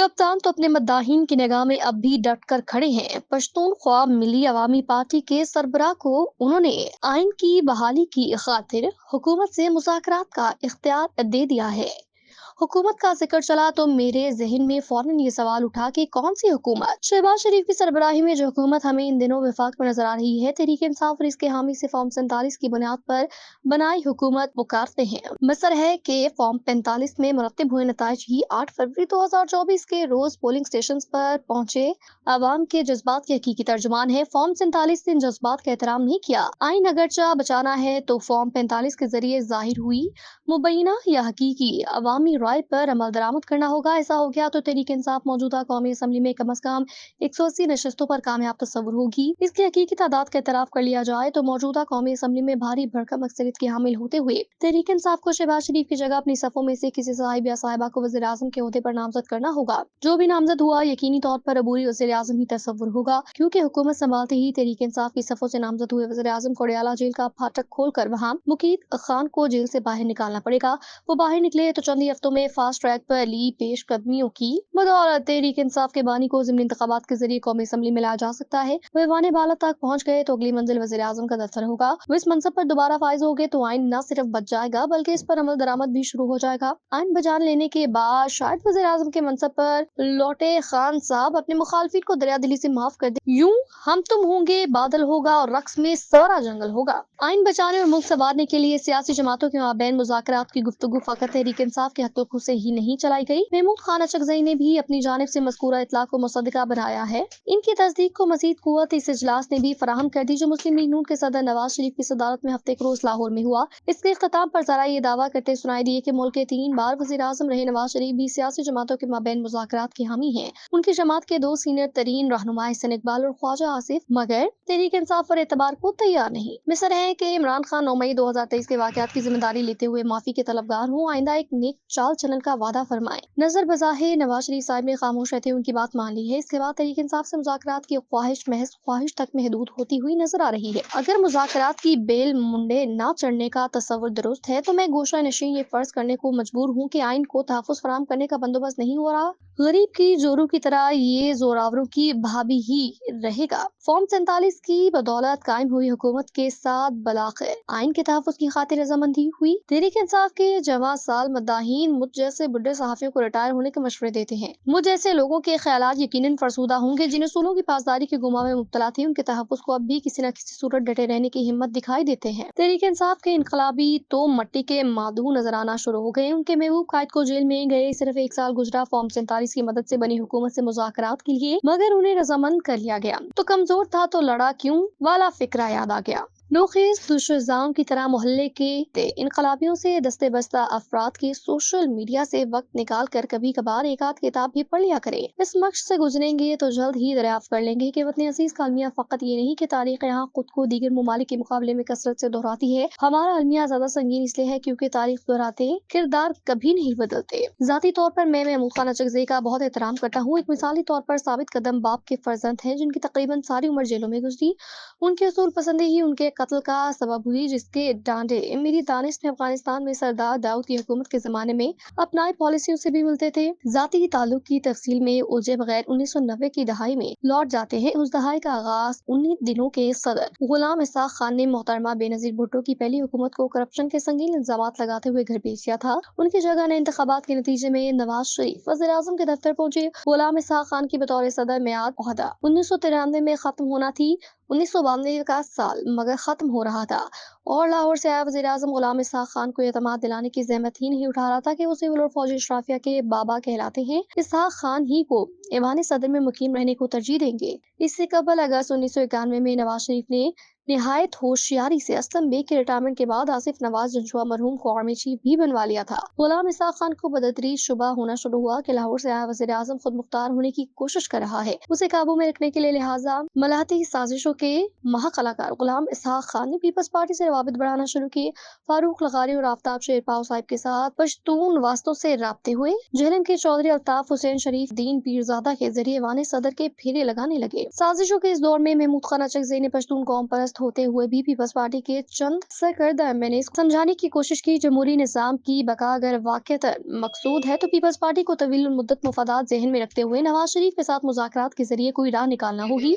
कप्तान तो अपने मद्दाहीन की निगाह में अब भी डट कर खड़े हैं। पश्तूनख्वा मिली अवामी पार्टी के सरबराह को उन्होंने आइन की बहाली की खातिर हुकूमत से मुज़ाकरात का इख्तियार दे दिया है। हुकूमत का जिक्र चला तो मेरे जहन में फौरन ये सवाल उठा कि कौन सी हुकूमत? शहबाज शरीफ की सरबराही में जो हुकूमत हमें इन दिनों विफाक में नजर आ रही है, तहरीक इंसाफ और इसके हामी से फॉर्म 47 की बुनियाद पर बनाई हुकूमत पुकारते हैं। मसर है कि फॉर्म 45 में मुरत्तिब हुए नताइज ही 8 फरवरी 2024 के रोज पोलिंग स्टेशन पर पहुंचे आवाम के जज्बात के हकीकी तर्जुमान है। फॉर्म 47 ने इन जज्बात का एहतराम नहीं किया। आइन अगरचा बचाना है तो फॉर्म 45 के जरिए जाहिर हुई मुबैना या हकीकी अवामी राय पर अमल दरामद करना होगा। ऐसा हो गया तो तहरीक इंसाफ मौजूदा कौमी असम्बली में कम अज कम 180 नशस्तों पर कामयाब तस्वुर होगी। इसकी हकीकी तादाद का एतराफ कर लिया जाए तो मौजूदा कौमी असम्बली में भारी भरकम अक्सरियत की हामिल होते हुए तहरीक इंसाफ को शहबाज शरीफ की जगह अपनी सफों में से किसी साहिब या साहिबा को वज़ीर आज़म के ओहदे पर नामजद करना होगा। जो भी नामजद हुआ यकीनी तौर पर अबूरी वज़ीर आज़म ही तस्वुर होगा, क्योंकि हुकूमत संभालते ही तहरीक इंसाफ की सफों से नामजद हुए वज़ीर आज़म को अडयाला जेल का फाटक खोलकर वहाँ मुकीद खान को जेल से बाहर निकालना पड़ेगा। वो बाहर निकले तो चंद ही हफ्तों में फास्ट ट्रैक पर ली पेश कदमियों की बदौलत तहरीक इंसाफ के बानी को ज़िमनी इंतखाबात के जरिए कौमी असम्बली में लाया जा सकता है। वो ऐवान बाला तक पहुंच गए तो अगली मंजिल वज़ीर आज़म का दफ्तर होगा। वो इस मनसब पर दोबारा फाइज हो गए तो आइन न सिर्फ बच जाएगा बल्कि इस पर अमल दरामद भी शुरू हो जाएगा। आइन बजान लेने के बाद शायद वज़ीर आज़म के मनसब पर लौटे खान साहब अपने मुखालफिन को दरिया दिली से माफ कर दे। यूं हम तुम होंगे, बादल होगा और रक्स में सारा जंगल होगा। आइन बचाने और मुल्क संवारने के लिए सियासी जमातों के माबैन मुज़ाकरात की गुफ्तगू फकत तहरीक इंसाफ के हक़ से ही नहीं चलाई गई। महमूद खान अचकज़ई ने भी अपनी जानिब से मज़कूरा इत्तला को मुसद्दिक़ा बनाया है। इनकी तस्दीक को मज़ीद कुव्वत इस इजलास ने भी फराहम कर दी जो मुस्लिम लीग नून के सदर नवाज शरीफ की सदारत में हफ्ते के रोज लाहौर में हुआ। इसके इख्तिताम पर ज़रा ये दावा करते सुनाई दिए कि मुल्क के 3 बार वज़ीर आज़म रहे नवाज शरीफ भी सियासी जमातों के माबैन मुज़ाकरात के हामी हैं। उनकी जमात के 2 सीनियर तरीन रहनुमा हसन इकबाल और ख्वाजा आसिफ मगर तहरीक इंसाफ पर एतबार को तैयार नहीं। मिसर है कि इमरान खान 9 मई 2023 के वाक़यात की जिम्मेदारी लेते हुए माफी के तलबगार हों, आइंदा एक नेक चाल चलन का वादा फरमाएं। नजर बज़ाहिर नवाज शरीफ साहब ने खामोश रहते हुए उनकी बात मान ली है। इसके बाद तहरीक इंसाफ से मुज़ाकरात की ख्वाहिश महज ख्वाहिश तक महदूद होती हुई नजर आ रही है। अगर मुज़ाकरात की बेल मुंडे ना चढ़ने का तस्वुर दुरुस्त है तो मैं गोशा नशीं ये फर्ज करने को मजबूर हूँ कि आइन को तहफ़्फ़ुज़ फराहम करने का बंदोबस्त नहीं हो रहा। गरीब की जोरों की तरह ये जोरावरों की भाभी ही रहेगा। फॉर्म 47 की बदौलत कायम हुई हुकूमत के साथ बलाखिर आइन के तहफ़्फ़ुज़ की खातिर रजामंदी हुई। तहरीक इंसाफ के जवां साल मद्दाहीन मुझ जैसे बुढ़े सहाफ़ियों को रिटायर होने के मशवरे देते हैं। मुझ जैसे लोगों के ख्यालात यकीनन फरसूदा होंगे जिन उसूलों की पासदारी के गुमा में मुब्तला थे, उनके तहफ़्फ़ुज़ को अब भी किसी न किसी सूरत डटे रहने की हिम्मत दिखाई देते हैं। तहरीक इंसाफ के इनकलाबी तो मट्टी के मादू नजर आना शुरू हो गए। उनके महबूब कायद को जेल में गए सिर्फ 1 साल गुजरा फॉर्म 47 की मदद से बनी हुकूमत से मुज़ाकरात के लिए, मगर उन्हें रजामंद कर लिया गया। तो कमजोर था तो लड़ा क्यों वाला फिक्रा याद आ गया। नोखेज दुश्मन की तरह मोहल्ले के इनकलाबियों से दस्ते बस्ता अफराद की सोशल मीडिया से वक्त निकाल कर कभी कभार एक आध किताब भी पढ़ लिया करें। इस मक्श से गुजरेंगे तो जल्द ही दरियाफ्त कर लेंगे कि वतन अजीज का अलमिया फकत ये नहीं कि तारीख यहाँ खुद को दीगर ममालिक के मुकाबले में कसरत से दोहराती है। हमारा अलमिया ज्यादा संगीन इसलिए है क्योंकि तारीख दोहराते किरदार कभी नहीं बदलते। जाती तौर पर मैं महमूद खान अचकज़ई का बहुत एहतराम करता हूँ। एक मिसाली तौर पर साबित कदम बाप के फर्जंद हैं जिनकी तकरीबन सारी उम्र जेलों में गुजरी। उनके उसूल पसंदी ही उनके कत्ल का सबब हुई, जिसके डांडे मेरी दानिश में अफगानिस्तान में सरदार दाऊद की हुकूमत के जमाने में अपनाई पॉलिसियों से भी मिलते थे। जाती ताल्लुक की तफसील में उलझे बगैर 1990 की दहाई में लौट जाते हैं। उस दहाई का आगाज 19 दिनों के सदर गुलाम इसाक खान ने मोहतरमा बेनजीर भुट्टो की पहली हुकूमत को करप्शन के संगीन इल्जामात लगाते हुए घर भेज दिया था। उनकी जगह ने इंतखाबात के नतीजे में नवाज शरीफ वज़ीर आज़म के दफ्तर पहुंचे। गुलाम इसाक खान की बतौर सदर मियाद ओहदा 1993 में खत्म होना थी। 1992 का साल मगर खत्म हो रहा था और लाहौर से आया वज़ीर आज़म गुलाम इसाक खान को एतमाद दिलाने की जहमत ही नहीं उठा रहा था कि वो सिविल और फौजी इशराफिया के बाबा कहलाते हैं। इसाक खान ही को ऐवान सदर में मुकीम रहने को तरजीह देंगे। इससे कबल अगस्त 1991 में नवाज शरीफ ने निहायत होशियारी से असलम बेग के रिटायरमेंट के बाद आसिफ नवाज जंजुआ मरहूम को आर्मी चीफ भी बनवा लिया था। गुलाम इसाक खान को बदतरीज शुबा होना शुरू हुआ कि लाहौर से आया वज़ीर आज़म खुद मुख्तार होने की कोशिश कर रहा है। उसे काबू में रखने के लिए लिहाजा मलाती साजिशों के महाकलाकार गुलाम इसाक खान ने पीपल्स पार्टी से रवाबित बढ़ाना शुरू किए। फारूक लगारी और आफ्ताब शेरपाव साहिब के साथ पश्तून वास्तों से राब्ते हुए। जहलम के चौधरी अल्ताफ हुसैन शरीफ दीन पीरजादा के जरिए वाने सदर के फेरे लगाने लगे। साजिशों के इस दौर में महमूद खान अचकज़ई ने पश्तून कौम पर دست ہوتے ہوئے بھی پیپلز پارٹی کے چند سرکردہ ایم این اے سمجھانے کی کوشش کی جمہوری نظام کی بقا اگر واقعتاً مقصود ہے تو پیپلز پارٹی کو طویل المدت مفادات ذہن میں رکھتے ہوئے نواز شریف کے ساتھ مذاکرات کے ذریعے کوئی راہ نکالنا ہوگی۔